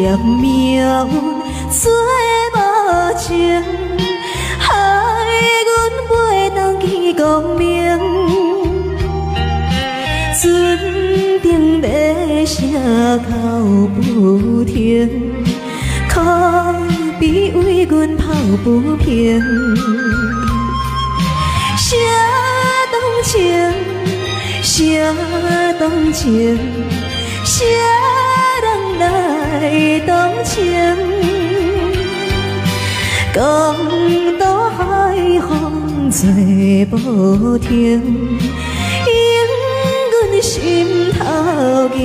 念命做无情，害阮袂当去光明。船顶马声哭不停，可比为阮抱不平。谁动情？谁动情？谁人来动情？讲到海风做无停，引阮心头凝。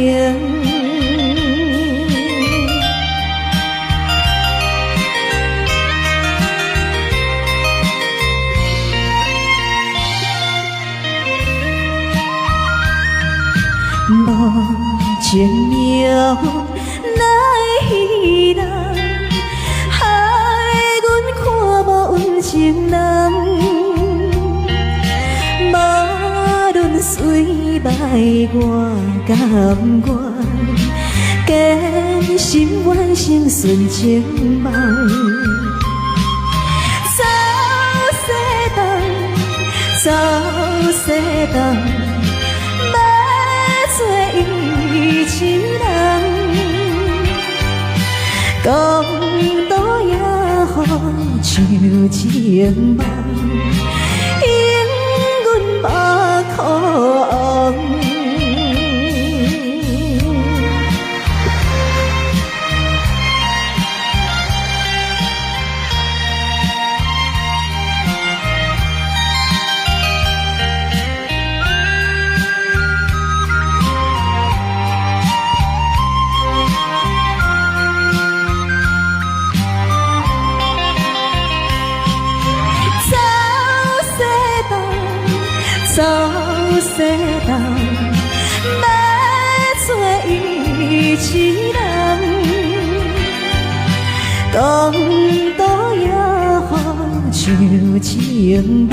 无情命来戏人，害阮看无温情人。无论水歹我甘愿，坚心完成纯情梦。走西东，走西东。一起人，讲到也好像情梦，引阮目眶。走西东，要做一起人，讲到也好像情梦。